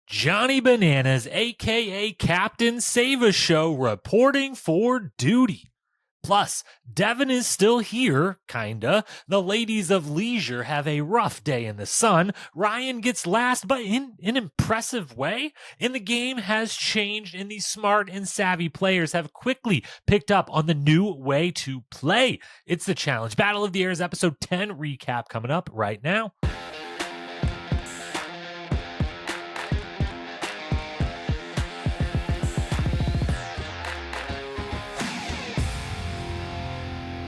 Johnny Bananas, aka Captain Save a Show, reporting for duty. Plus, Devin is still here, kinda. The ladies of leisure have a rough day in the sun. Ryan gets last, but in an impressive way. And the game has changed, and these smart and savvy players have quickly picked up on the new way to play. It's the Challenge Battle of the Airs episode 10 recap coming up right now.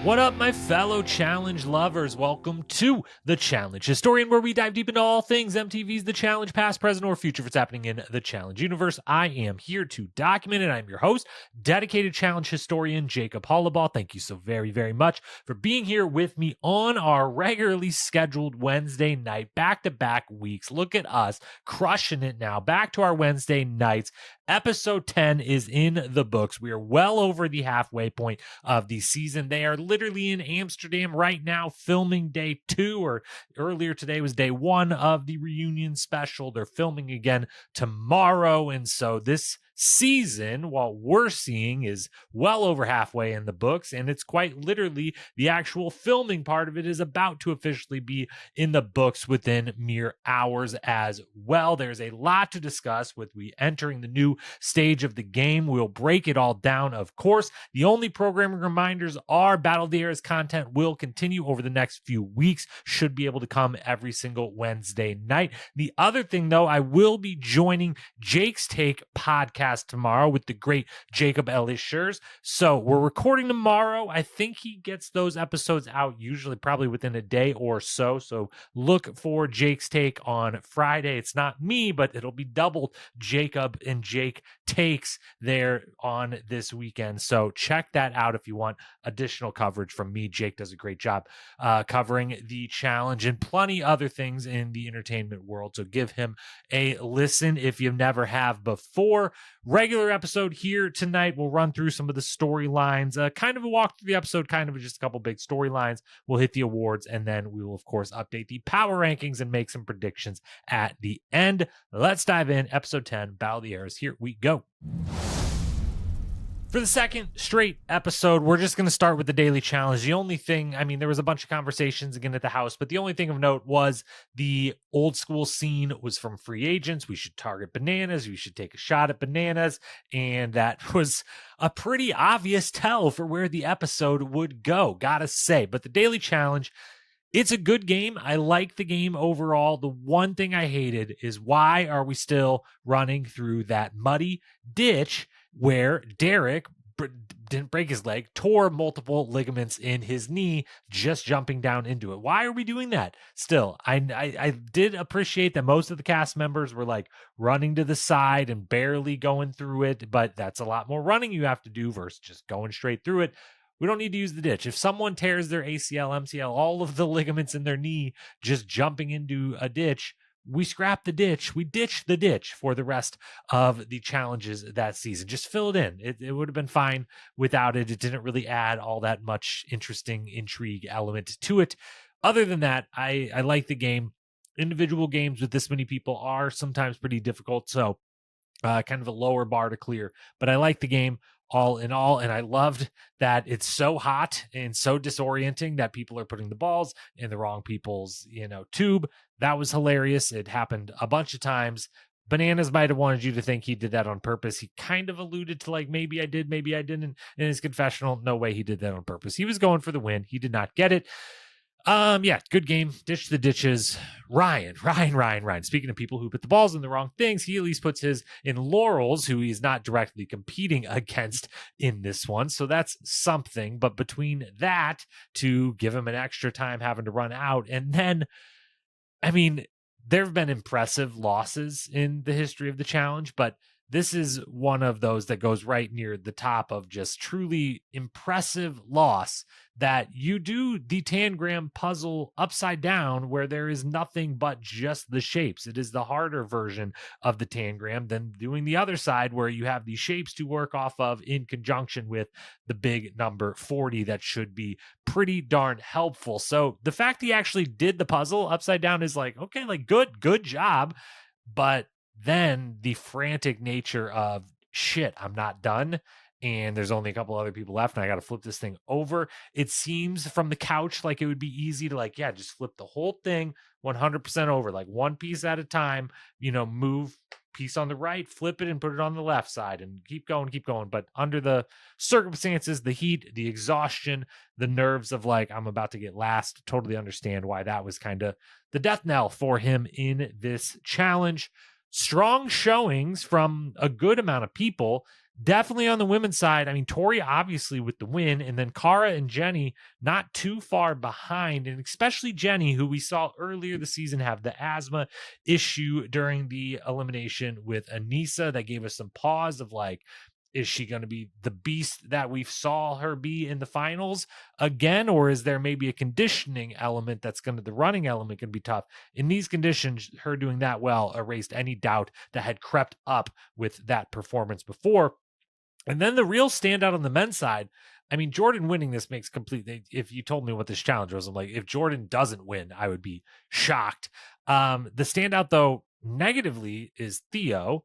What up, my fellow Challenge lovers? Welcome to The Challenge Historian, where we dive deep into all things MTV's The Challenge, past, present, or future, if it's happening in the Challenge universe. I am here to document it. I'm your host, dedicated Challenge historian, Jacob Hollabaugh. Thank you so very, very much for being here with me on our regularly scheduled Wednesday night, back-to-back weeks. Look at us crushing it now. Back to our Wednesday nights. Episode 10 is in the books. We are well over the halfway point of the season. They are literally in Amsterdam right now, filming day 2, or earlier today was day 1 of the reunion special. They're filming again tomorrow. And so this season, what we're seeing, is well over halfway in the books, and it's quite literally the actual filming part of it is about to officially be in the books within mere hours as well. There's a lot to discuss with we entering the new stage of the game. We'll break it all down, of course. The only programming reminders are Battle of the Airs content will continue over the next few weeks, should be able to come every single Wednesday night. The other thing, though, I will be joining Jake's Take podcast tomorrow with the great Jacob Elishers. So we're recording tomorrow. I think he gets those episodes out usually probably within a day or so. So look for Jake's Take on Friday. It's not me, but it'll be double Jacob and Jake takes there on this weekend. So check that out if you want additional coverage from me. Jake does a great job covering the challenge and plenty other things in the entertainment world. So give him a listen if you never have before. Regular episode here tonight. We'll run through some of the storylines, kind of a walk through the episode, kind of just a couple big storylines. We'll hit the awards, and then we will, of course, update the power rankings and make some predictions at the end. Let's dive in. Episode 10, Battle of the Airs. Here we go. For the second straight episode, we're just going to start with the daily challenge. The only thing, there was a bunch of conversations again at the house, but the only thing of note was the old school scene was from Free Agents. We should target bananas. We should take a shot at bananas. And that was a pretty obvious tell for where the episode would go, gotta say. But the daily challenge, it's a good game. I like the game overall. The one thing I hated is why are we still running through that muddy ditch where Derek didn't break his leg, tore multiple ligaments in his knee, just jumping down into it. Why are we doing that? Still, I did appreciate that most of the cast members were like running to the side and barely going through it, but that's a lot more running you have to do versus just going straight through it. We don't need to use the ditch. If someone tears their ACL, MCL, all of the ligaments in their knee, just jumping into a ditch, we scrap the ditch. We ditch the ditch for the rest of the challenges that season. Just fill it in. It would have been fine without it. It didn't really add all that much interesting intrigue element to it. Other than that, I like the game. Individual games with this many people are sometimes pretty difficult. So kind of a lower bar to clear. But I like the game all in all, and I loved that it's so hot and so disorienting that people are putting the balls in the wrong people's tube. That was hilarious. It happened a bunch of times. Bananas might have wanted you to think he did that on purpose. He kind of alluded to maybe I did, maybe I didn't in his confessional. No way he did that on purpose. He was going for the win. He did not get it. Yeah, good game. Ditch the ditches. Ryan. Speaking of people who put the balls in the wrong things, he at least puts his in Laurel's, who he's not directly competing against in this one. So that's something. But between that to give him an extra time having to run out, and then, there have been impressive losses in the history of the challenge, but this is one of those that goes right near the top of just truly impressive loss, that you do the tangram puzzle upside down where there is nothing but just the shapes. It is the harder version of the tangram than doing the other side where you have these shapes to work off of in conjunction with the big number 40 that should be pretty darn helpful. So the fact he actually did the puzzle upside down is okay, good job. But then the frantic nature of shit, I'm not done. And there's only a couple other people left, and I got to flip this thing over. It seems from the couch like it would be easy to, like, yeah, just flip the whole thing 100% over, like one piece at a time, move piece on the right, flip it and put it on the left side and keep going, keep going. But under the circumstances, the heat, the exhaustion, the nerves of like, I'm about to get last, totally understand why that was kind of the death knell for him in this challenge. Strong showings from a good amount of people. Definitely on the women's side. I mean, Tori obviously with the win, and then Cara and Jenny not too far behind, and especially Jenny, who we saw earlier this season have the asthma issue during the elimination with Anissa. That gave us some pause of like, is she going to be the beast that we saw her be in the finals again? Or is there maybe a conditioning element the running element can be tough? In these conditions, her doing that well erased any doubt that had crept up with that performance before. And then the real standout on the men's side, I mean, Jordan winning this makes if you told me what this challenge was, I'm like, if Jordan doesn't win, I would be shocked. The standout, though, negatively is Theo.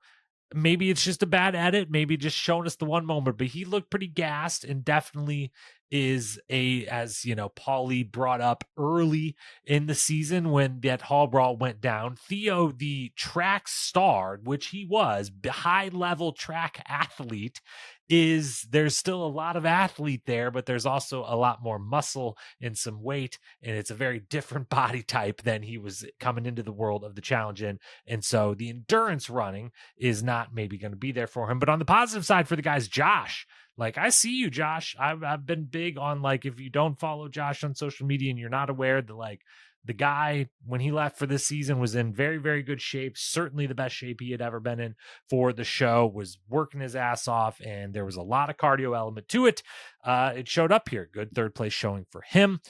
Maybe it's just a bad edit, maybe just showing us the one moment, but he looked pretty gassed and definitely is as Paulie brought up early in the season when that hall brawl went down. Theo, the track star, which he was, high level track athlete, there's still a lot of athlete there, but there's also a lot more muscle and some weight, and it's a very different body type than he was coming into the world of the challenge in. And so the endurance running is not maybe going to be there for him. But on the positive side for the guys, Josh, like, I see you, Josh. I've been big on, like, if you don't follow Josh on social media and you're not aware that, like, the guy, when he left for this season, was in very, very good shape. Certainly the best shape he had ever been in for the show, was working his ass off, and there was a lot of cardio element to it. It showed up here. Good third place showing for him.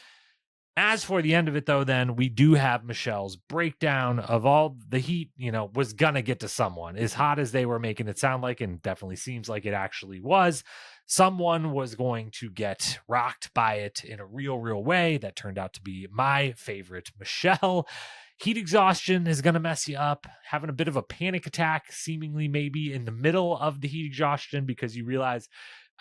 As for the end of it, though, then we do have Michelle's breakdown of all the heat, was going to get to someone. As hot as they were making it sound like, and definitely seems like it actually was, someone was going to get rocked by it in a real, real way. That turned out to be my favorite, Michelle. Heat exhaustion is going to mess you up. Having a bit of a panic attack, seemingly maybe in the middle of the heat exhaustion, because you realize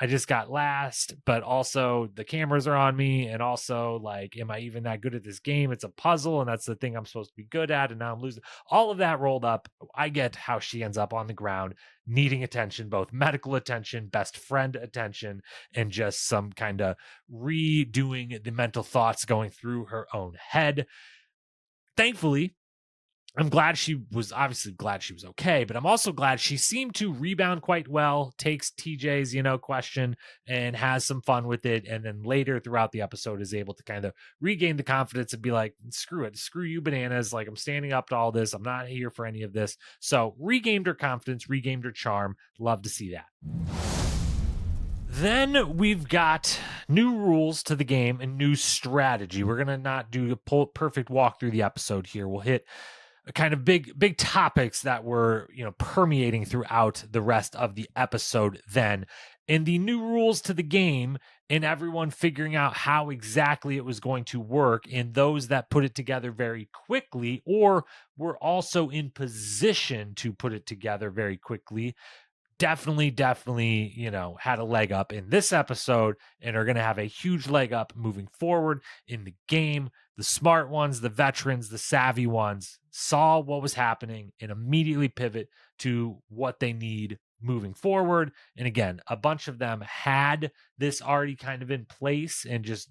I just got last, but also the cameras are on me. And also, like, am I even that good at this game? It's a puzzle, and that's the thing I'm supposed to be good at. And now I'm losing. All of that rolled up. I get how she ends up on the ground, needing attention, both medical attention, best friend attention, and just some kind of redoing the mental thoughts going through her own head. Thankfully, I'm glad she was okay, but I'm also glad she seemed to rebound quite well, takes TJ's, question and has some fun with it. And then later throughout the episode is able to kind of regain the confidence and be like, screw it, screw you bananas. Like, I'm standing up to all this. I'm not here for any of this. So regained her confidence, regained her charm. Love to see that. Then we've got new rules to the game and new strategy. We're going to not do a perfect walk through the episode here. We'll hit kind of big topics that were, permeating throughout the rest of the episode then. And the new rules to the game and everyone figuring out how exactly it was going to work, and those that put it together very quickly or were also in position to put it together very quickly definitely, had a leg up in this episode and are going to have a huge leg up moving forward in the game. The smart ones, the veterans, the savvy ones saw what was happening and immediately pivot to what they need moving forward. And again, a bunch of them had this already kind of in place, and just,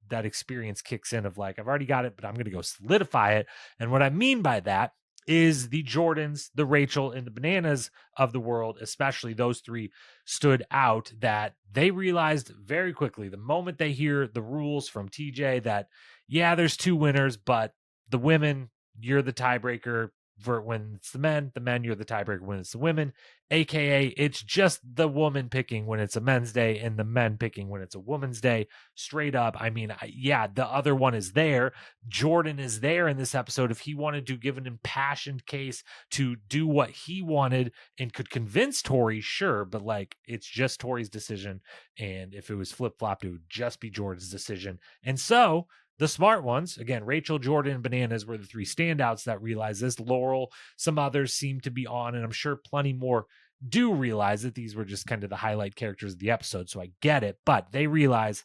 that experience kicks in of like, I've already got it, but I'm going to go solidify it. And what I mean by that is the Jordans, the Rachel, and the Bananas of the world, especially those three, stood out, that they realized very quickly the moment they hear the rules from TJ that, yeah, there's two winners, but the women, you're the tiebreaker for when it's the men, you're the tiebreaker when it's the women, aka it's just the woman picking when it's a men's day and the men picking when it's a woman's day. Straight up. I mean, the other one is there. Jordan is there in this episode. If he wanted to give an impassioned case to do what he wanted and could convince Tori, sure, but like, it's just Tori's decision. And if it was flip-flopped, it would just be Jordan's decision. And so The smart ones, again, Rachel, Jordan, and Bananas were the three standouts that realized this. Laurel, some others seem to be on, and I'm sure plenty more do realize that these were just kind of the highlight characters of the episode. So I get it, but they realize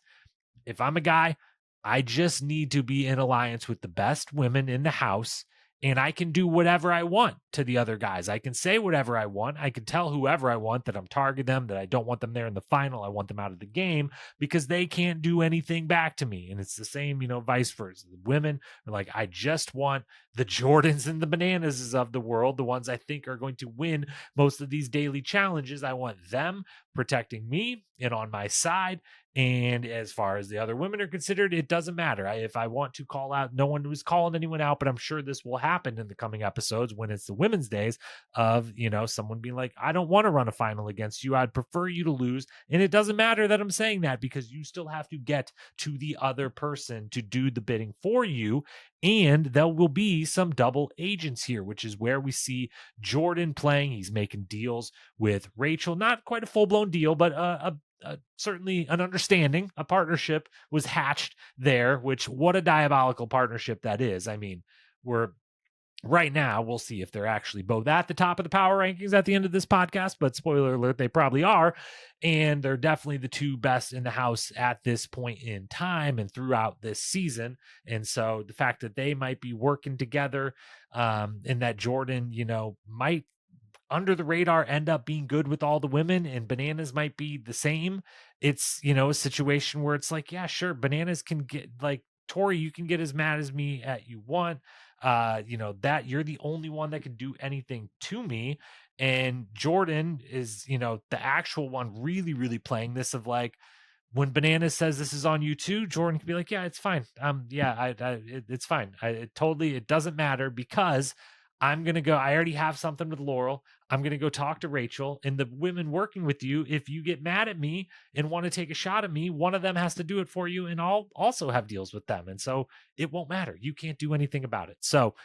if I'm a guy, I just need to be in alliance with the best women in the house, and I can do whatever I want to the other guys. I can say whatever I want. I can tell whoever I want that I'm targeting them, that I don't want them there in the final. I want them out of the game because they can't do anything back to me. And it's the same, vice versa. The women are like, I just want the Jordans and the Bananas of the world, the ones I think are going to win most of these daily challenges. I want them protecting me and on my side. And as far as the other women are considered, it doesn't matter. If I want to call out, no one was calling anyone out, but I'm sure this will happen in the coming episodes when it's the women's days of, someone being like, I don't want to run a final against you. I'd prefer you to lose. And it doesn't matter that I'm saying that because you still have to get to the other person to do the bidding for you. And there will be some double agents here, which is where we see Jordan playing. He's making deals with Rachel, not quite a full-blown deal, but certainly an understanding, a partnership was hatched there, which what a diabolical partnership that is. I mean, right now, we'll see if they're actually both at the top of the power rankings at the end of this podcast, but spoiler alert, they probably are. And they're definitely the two best in the house at this point in time and throughout this season. And so the fact that they might be working together and that Jordan, might under the radar end up being good with all the women and Bananas might be the same. It's, a situation where it's like, yeah, sure. Bananas can get like Tori, you can get as mad as me at you want. That you're the only one that can do anything to me. And Jordan is, the actual one really, really playing this of like, when Bananas says this is on you too, Jordan can be like, yeah, it's fine. It's fine. It doesn't matter because I'm going to go, I already have something with Laurel. I'm going to go talk to Rachel and the women working with you. If you get mad at me and want to take a shot at me, one of them has to do it for you. And I'll also have deals with them. And so it won't matter. You can't do anything about it. So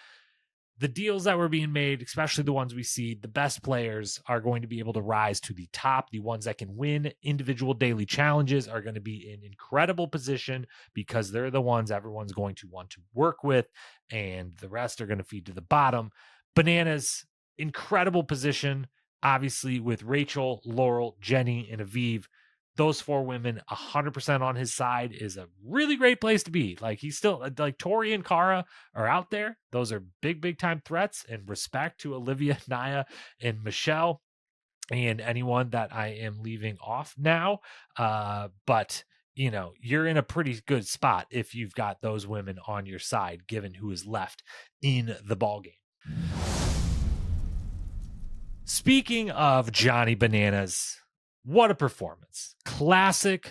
the deals that were being made, especially the ones we see, the best players are going to be able to rise to the top. The ones that can win individual daily challenges are going to be in incredible position because they're the ones everyone's going to want to work with, and the rest are going to feed to the bottom. Bananas, incredible position, obviously, with Rachel, Laurel, Jenny, and Aviv. Those four women 100% on his side is a really great place to be. Like he's still like Tori and Kara are out there. Those are big, big time threats, and respect to Olivia, Naya, and Michelle and anyone that I am leaving off now. But you're in a pretty good spot if you've got those women on your side, given who is left in the ballgame. Speaking of Johnny Bananas, what a performance. Classic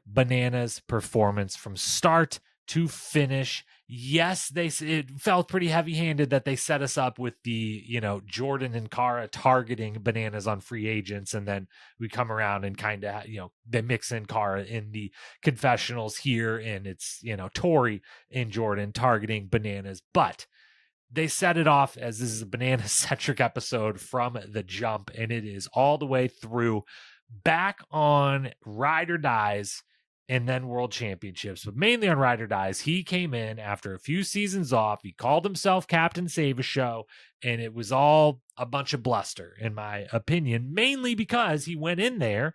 Bananas performance from start to finish. Yes, it felt pretty heavy-handed that they set us up with the, Jordan and Kara targeting Bananas on free agents, and then we come around and kind of, they mix in Kara in the confessionals here, and it's, Tori and Jordan targeting Bananas, but they set it off as this is a banana-centric episode from the jump, and it is all the way through back on Ride or Dies and then World Championships, but mainly on Ride or Dies. He came in after a few seasons off. He called himself Captain Save a Show, and it was all a bunch of bluster, in my opinion, mainly because he went in there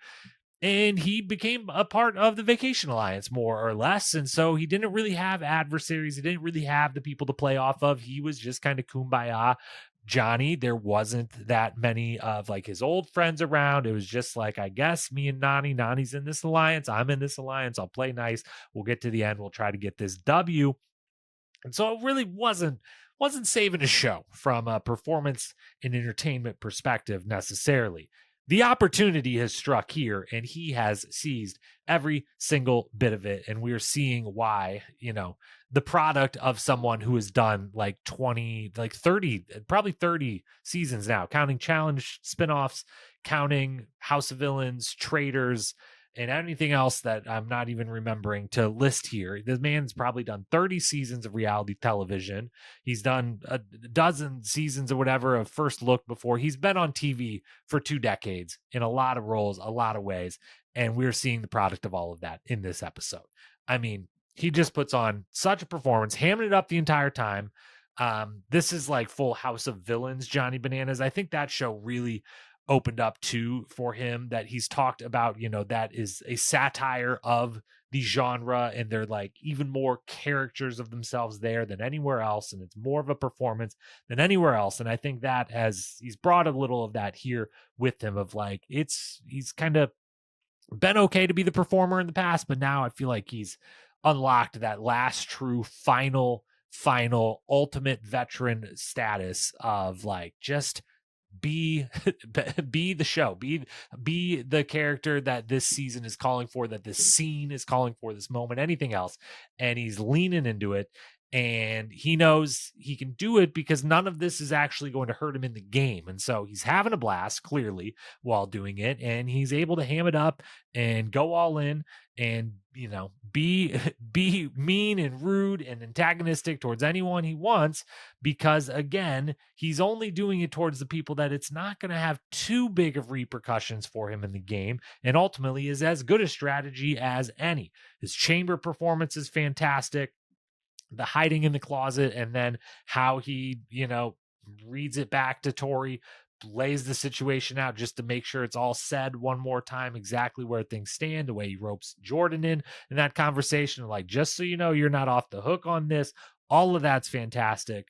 and he became a part of the Vacation Alliance, more or less. And so he didn't really have adversaries. He didn't really have the people to play off of. He was just kind of kumbaya Johnny. There wasn't that many of like his old friends around. It was just like, I guess me and Nani's in this alliance. I'm in this alliance. I'll play nice. We'll get to the end. We'll try to get this W. And so it really wasn't saving a show from a performance and entertainment perspective necessarily. The opportunity has struck here, and he has seized every single bit of it. And we're seeing why, the product of someone who has done like 20, like 30, probably 30 seasons now, counting challenge spinoffs, counting House of Villains, Traitors, and anything else that I'm not even remembering to list here. This man's probably done 30 seasons of reality television. He's done a dozen seasons or whatever of First Look before. He's been on TV for 2 decades in a lot of roles, a lot of ways. And we're seeing the product of all of that in this episode. I mean, he just puts on such a performance, hamming it up the entire time. This is like full House of Villains, Johnny Bananas. I think that show really opened up too for him, that he's talked about, that is a satire of the genre, and they're like even more characters of themselves there than anywhere else, and it's more of a performance than anywhere else. And I think that he's brought a little of that here with him, of like, he's kind of been okay to be the performer in the past, but now I feel like he's unlocked that last true final ultimate veteran status of like, just be be the show, be the character that this season is calling for, that this scene is calling for, this moment, anything else. And he's leaning into it, and he knows he can do it because none of this is actually going to hurt him in the game. And so he's having a blast, clearly, while doing it, and he's able to ham it up and go all in, and be be mean and rude and antagonistic towards anyone he wants, because again, he's only doing it towards the people that it's not going to have too big of repercussions for him in the game, and ultimately is as good a strategy as any. His chamber performance is fantastic, the hiding in the closet, and then how he reads it back to Tori, lays the situation out just to make sure it's all said one more time, exactly where things stand, the way he ropes Jordan in that conversation, like, just so you know, you're not off the hook on this. All of that's fantastic.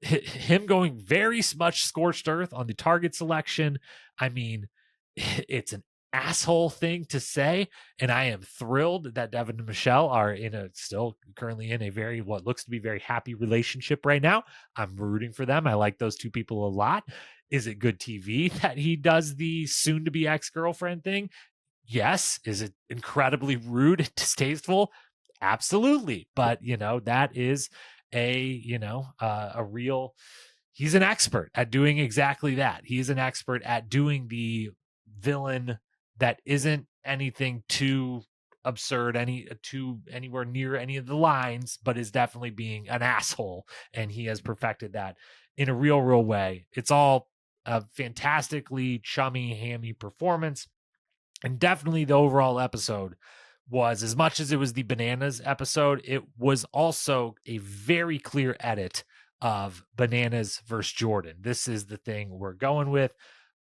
Him going very much scorched earth on the target selection. I mean, it's an asshole thing to say, and I am thrilled that Devin and Michelle are still currently in a very, what looks to be very happy relationship right now. I'm rooting for them. I like those two people a lot. Is it good TV that he does the soon to be ex-girlfriend thing? Yes. Is it incredibly rude and distasteful? Absolutely. But that is a real, he's an expert at doing exactly that. He's an expert at doing the villain that isn't anything too absurd, anywhere near any of the lines, but is definitely being an asshole. And he has perfected that in a real way. It's all a fantastically chummy, hammy performance. And definitely the overall episode was, as much as it was the Bananas episode, it was also a very clear edit of Bananas versus Jordan. This is the thing we're going with.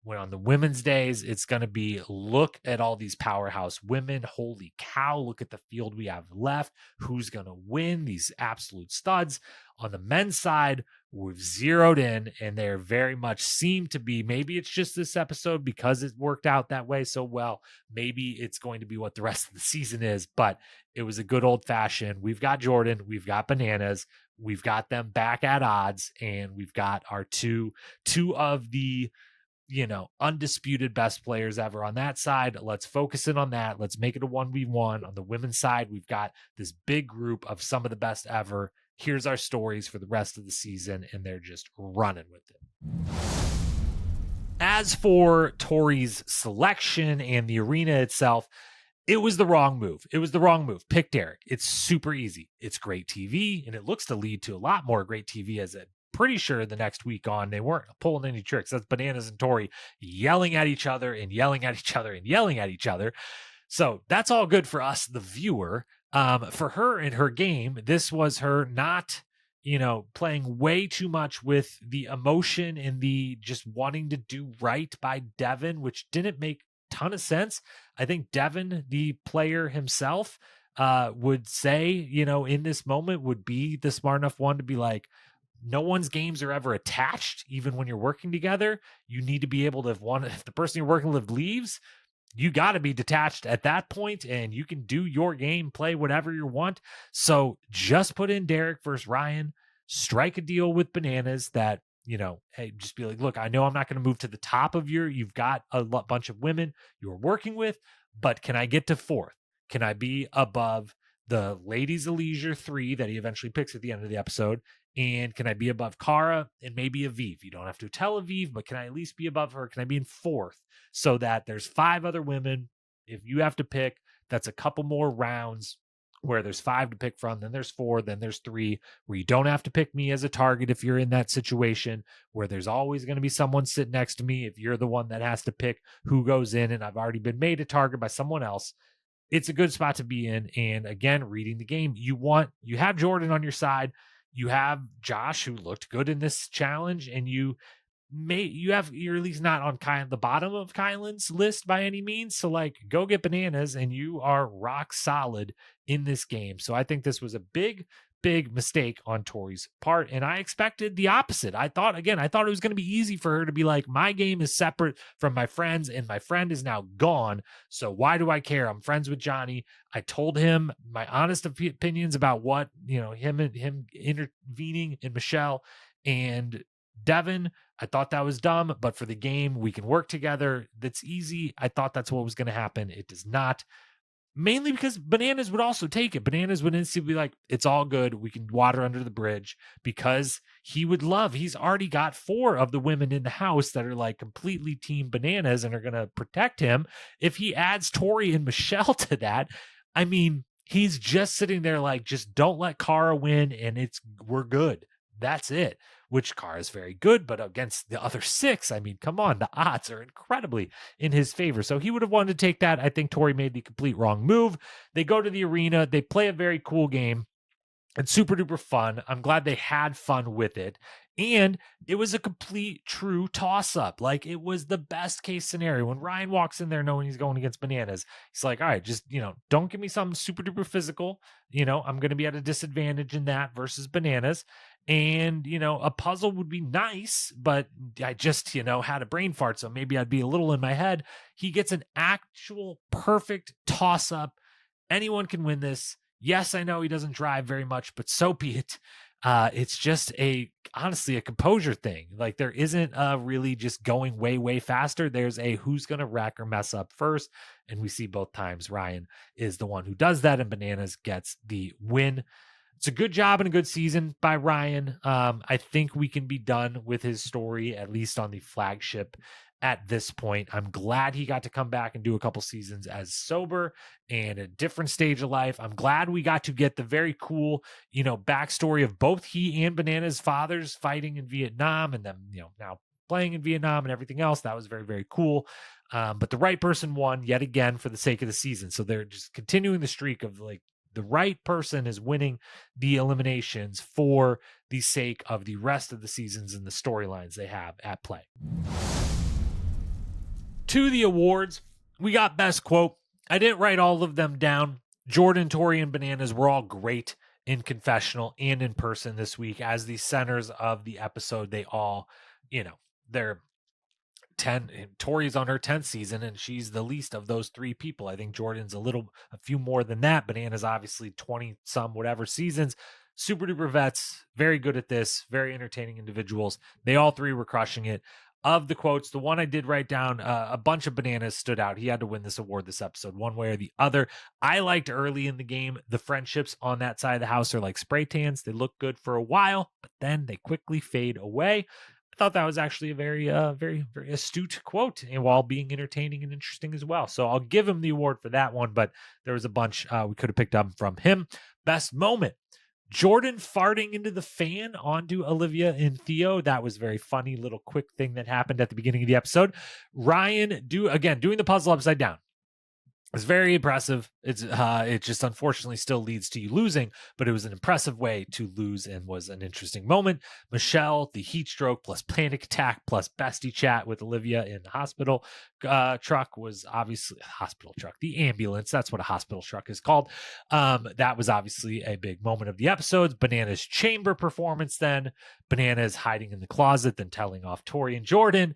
When on the women's days, it's going to be, look at all these powerhouse women. Holy cow, look at the field we have left. Who's going to win? These absolute studs. On the men's side, we've zeroed in, and they're very much seem to be, maybe it's just this episode because it worked out that way so well. Maybe it's going to be what the rest of the season is, but it was a good old fashioned. We've got Jordan, we've got Bananas, we've got them back at odds, and we've got our two of the undisputed best players ever on that side. Let's focus in on that. Let's make it a 1v1. On the women's side, we've got this big group of some of the best ever. Here's our stories for the rest of the season, and they're just running with it. As for Tori's selection and the arena itself, it was the wrong move. Pick Derek. It's super easy. It's great TV, and it looks to lead to a lot more great TV, as it pretty sure the next week on, they weren't pulling any tricks. That's Bananas and Tori yelling at each other and yelling at each other and yelling at each other. So that's all good for us, the viewer. For her in her game, this was her not, playing way too much with the emotion and the just wanting to do right by Devin, which didn't make a ton of sense. I think Devin, the player himself, would say, in this moment, would be the smart enough one to be like, no one's games are ever attached, even when you're working together. You need to be able to, if the person you're working with leaves, you got to be detached at that point, and you can do your game, play whatever you want. So just put in Derek versus Ryan, strike a deal with Bananas that, hey, just be like, look, I know I'm not going to move to the top of you've got a bunch of women you're working with, but can I get to fourth? Can I be above the Ladies of Leisure 3 that he eventually picks at the end of the episode? And can I be above Kara and maybe Aviv? You don't have to tell Aviv, but can I at least be above her? Can I be in fourth, so that there's 5 other women? If you have to pick, that's a couple more rounds where there's 5 to pick from, then there's 4, then there's 3, where you don't have to pick me as a target if you're in that situation, where there's always going to be someone sitting next to me if you're the one that has to pick who goes in, and I've already been made a target by someone else. it's a good spot to be in. And again, reading the game, you have Jordan on your side. You have Josh, who looked good in this challenge, and you're at least not on kind of the bottom of Kylan's list by any means. So like, go get bananas, and you are rock solid in this game. So I think this was a big mistake on Tori's part, and I expected the opposite. I thought it was going to be easy for her to be like, my game is separate from my friends, and my friend is now gone, so why do I care? I'm friends with Johnny. I told him my honest opinions about what, him intervening in Michelle and Devin. I thought that was dumb, but for the game, we can work together. That's easy. I thought that's what was going to happen. It does not. Mainly because bananas would also take it. Bananas would instantly be like, it's all good. We can water under the bridge, because he's already got 4 of the women in the house that are like completely team bananas and are going to protect him. If he adds Tori and Michelle to that, I mean, he's just sitting there like, just don't let Kara win and we're good. That's it. Which Kara is very good, but against the other 6, I mean, come on, the odds are incredibly in his favor. So he would have wanted to take that. I think Tori made the complete wrong move. They go to the arena. They play a very cool game. It's super duper fun. I'm glad they had fun with it. And it was a complete true toss up. Like, it was the best case scenario. When Ryan walks in there knowing he's going against bananas, he's like, all right, just, don't give me something super duper physical. I'm going to be at a disadvantage in that versus bananas. And, a puzzle would be nice, but I just, had a brain fart. So maybe I'd be a little in my head. He gets an actual perfect toss up. Anyone can win this. Yes, I know he doesn't drive very much, but so be it. It's just honestly a composure thing. Like, there isn't really just going way, way faster. There's a who's going to wreck or mess up first. And we see both times Ryan is the one who does that, and bananas gets the win. It's a good job and a good season by Ryan. I think we can be done with his story, at least on the flagship at this point. I'm glad he got to come back and do a couple seasons as sober and a different stage of life. I'm glad we got to get the very cool, backstory of both he and Banana's fathers fighting in Vietnam, and them, now playing in Vietnam and everything else. That was very, very cool. But the right person won yet again for the sake of the season. So they're just continuing the streak of like, the right person is winning the eliminations for the sake of the rest of the seasons and the storylines they have at play. To the awards, we got best quote. I didn't write all of them down. Jordan, Tori, and Bananas were all great in confessional and in person this week as the centers of the episode. They all, they're 10. Tori's on her 10th season, and she's the least of those 3 people. I think Jordan's a few more than that. Bananas obviously 20 some whatever seasons. Super duper vets, very good at this, very entertaining individuals. They all 3 were crushing it. Of the quotes, the one I did write down, a bunch of bananas stood out. He had to win this award this episode, one way or the other. I liked early in the game, the friendships on that side of the house are like spray tans. They look good for a while, but then they quickly fade away. I thought that was actually a very, very, very astute quote, and while being entertaining and interesting as well. So I'll give him the award for that one, but there was a bunch we could have picked up from him. Best moment. Jordan farting into the fan onto Olivia and Theo. That was very funny little quick thing that happened at the beginning of the episode. Ryan doing the puzzle upside down. It's very impressive. It just unfortunately still leads to you losing, but it was an impressive way to lose and was an interesting moment. Michelle, the heat stroke plus panic attack plus bestie chat with Olivia in the hospital truck was obviously hospital truck, the ambulance. That's what a hospital truck is called. That was obviously a big moment of the episodes. Banana's chamber performance, then Bananas hiding in the closet, then telling off Tori and Jordan.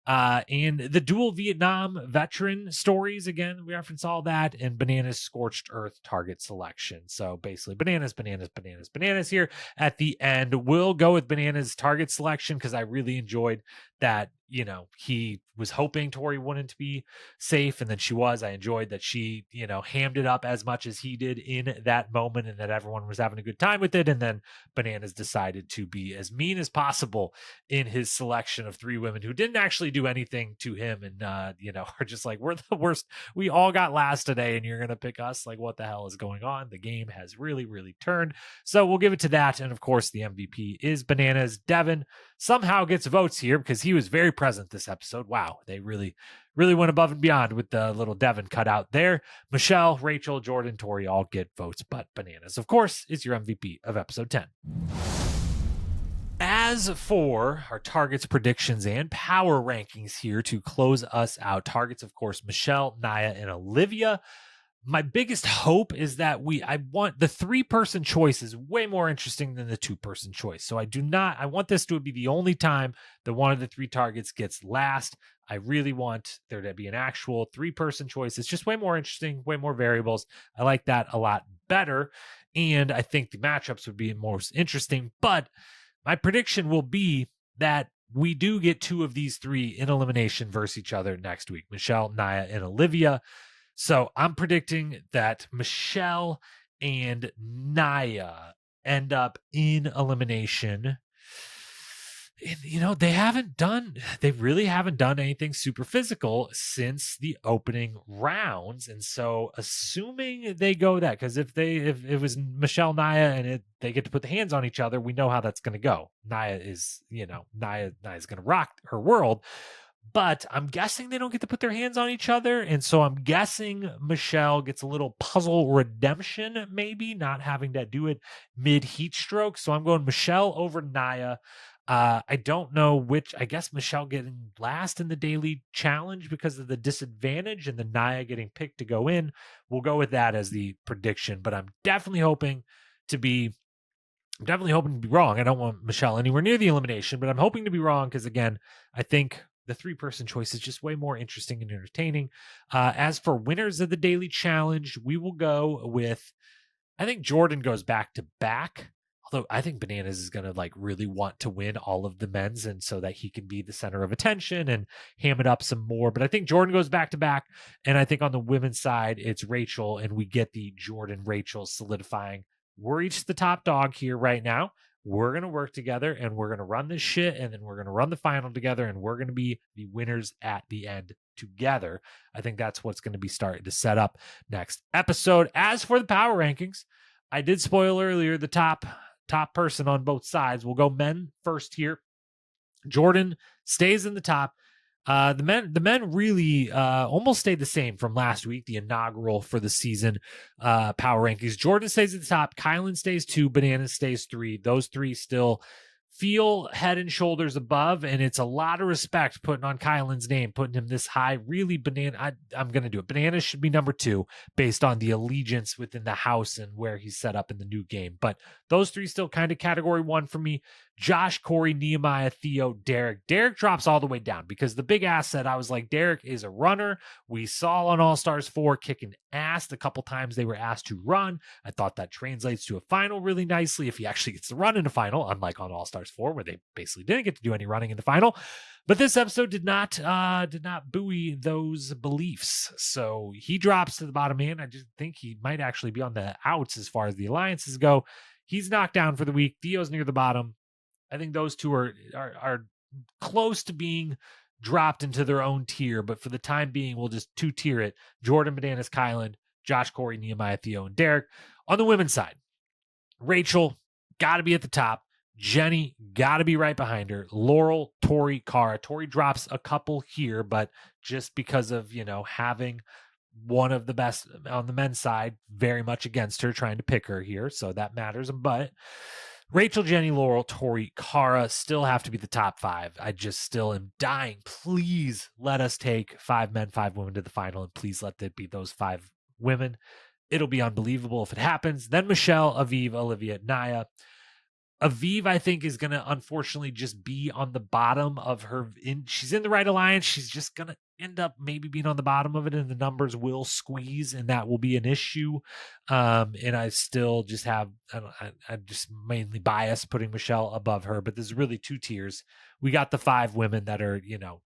And the dual Vietnam veteran stories, again, we reference all that, and Bananas scorched earth target selection. So basically bananas here at the end. We'll go with Bananas target selection because I really enjoyed that. He was hoping Tori wouldn't be safe, and then she was. I enjoyed that she, hammed it up as much as he did in that moment, and that everyone was having a good time with it. And then Bananas decided to be as mean as possible in his selection of 3 women who didn't actually do anything to him, and are just like, we're the worst. We all got last today, and you're gonna pick us? Like, what the hell is going on? The game has really, really turned. So we'll give it to that. And of course, the MVP is Bananas. Devin, somehow gets votes here because he was very present this episode. Wow, they really went above and beyond with the little Devin cutout there. Michelle, Rachel, Jordan, Tori all get votes, but Bananas, of course, is your MVP of episode 10. As for our targets, predictions, and power rankings here to close us out, targets, of course, Michelle, Naya, and Olivia. My biggest hope is that I want the 3-person choice is way more interesting than the 2-person choice. So I want this to be the only time that one of the 3 targets gets last. I really want there to be an actual 3-person choice. It's just way more interesting, way more variables. I like that a lot better. And I think the matchups would be most interesting, but my prediction will be that we do get 2 of these 3 in elimination versus each other next week, Michelle, Naya, and Olivia. So I'm predicting that Michelle and Naya end up in elimination. And, they really haven't done anything super physical since the opening rounds. And so assuming they go that, because if it was Michelle, Naya, and they get to put the hands on each other, we know how that's going to go. Naya's going to rock her world. But I'm guessing they don't get to put their hands on each other. And so I'm guessing Michelle gets a little puzzle redemption, maybe not having to do it mid heat stroke. So I'm going Michelle over Naya. I don't know which. I guess Michelle getting last in the daily challenge because of the disadvantage and the Naya getting picked to go in. We'll go with that as the prediction, but I'm definitely hoping to be wrong. I don't want Michelle anywhere near the elimination, but I'm hoping to be wrong because, again, I think the 3-person choice is just way more interesting and entertaining. As for winners of the daily challenge, we will go with, I think Jordan goes back to back. Although I think Bananas is going to really want to win all of the men's, and so that he can be the center of attention and ham it up some more. But I think Jordan goes back to back. And I think on the women's side, it's Rachel, and we get the Jordan Rachel solidifying. We're each the top dog here right now. We're going to work together and we're going to run this shit. And then we're going to run the final together and we're going to be the winners at the end together. I think that's what's going to be starting to set up next episode. As for the power rankings, I did spoil earlier the top person on both sides. We'll go men first here. Jordan stays in the top. The men really almost stayed the same from last week, the inaugural for the season power rankings. Jordan stays at the top. Kylan stays 2. Banana stays 3. Those 3 still feel head and shoulders above, and it's a lot of respect putting on Kylan's name, putting him this high. Really, I'm going to do it. Banana should be number 2 based on the allegiance within the house and where he's set up in the new game. But those 3 still kind of category 1 for me. Josh, Corey, Nehemiah, Theo, Derek. Derek drops all the way down because the big asset, I was like, Derek is a runner. We saw on All-Stars 4 kicking ass the couple times they were asked to run. I thought that translates to a final really nicely if he actually gets to run in a final, unlike on All-Stars 4 where they basically didn't get to do any running in the final. But this episode did not buoy those beliefs. So he drops to the bottom end. I just think he might actually be on the outs as far as the alliances go. He's knocked down for the week. Theo's near the bottom. I think those 2 are close to being dropped into their own tier, but for the time being, we'll just 2-tier it. Jordan, Bananas, Kylan, Josh, Corey, Nehemiah, Theo, and Derek. On the women's side, Rachel, got to be at the top. Jenny, got to be right behind her. Laurel, Tori, Cara. Tori drops a couple here, but just because of, having one of the best on the men's side, very much against her, trying to pick her here. So that matters. But Rachel, Jenny, Laurel, Tori, Cara still have to be the top 5. I just still am dying. Please let us take 5 men, 5 women to the final, and please let it be those 5 women. It'll be unbelievable if it happens. Then Michelle, Aviv, Olivia, Naya. Aviv, I think, is going to unfortunately just be on the bottom of her. She's in the right alliance. She's just going to end up maybe being on the bottom of it, and the numbers will squeeze, and that will be an issue. And I still just have, I'm just mainly biased putting Michelle above her, but there's really 2 tiers. We got the 5 women that are,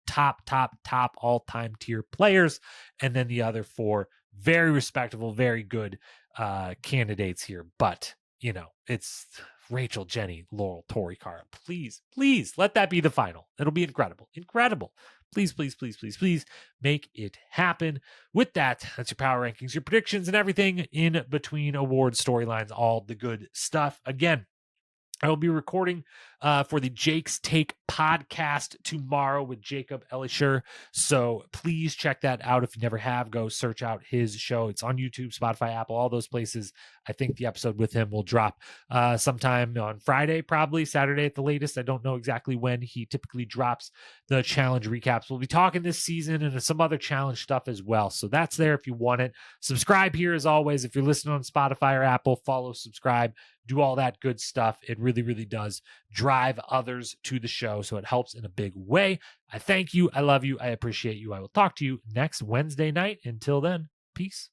top all-time tier players, and then the other 4 very respectable, very good candidates here. But, it's Rachel, Jenny, Laurel, Tori, Cara. Please let that be the final. It'll be incredible. Please make it happen. With that, that's your power rankings, your predictions, and everything in between, awards, storylines, all the good stuff. Again, I will be recording for the Jake's Take podcast tomorrow with Jacob Elisher. So please check that out. If you never have, go search out his show. It's on YouTube, Spotify, Apple, all those places. I think the episode with him will drop sometime on Friday, probably Saturday at the latest. I don't know exactly when he typically drops the challenge recaps. We'll be talking this season and some other challenge stuff as well. So that's there if you want it. Subscribe here as always. If you're listening on Spotify or Apple, follow, subscribe, do all that good stuff. It really, really does drive others to the show. So it helps in a big way. I thank you. I love you. I appreciate you. I will talk to you next Wednesday night. Until then, peace.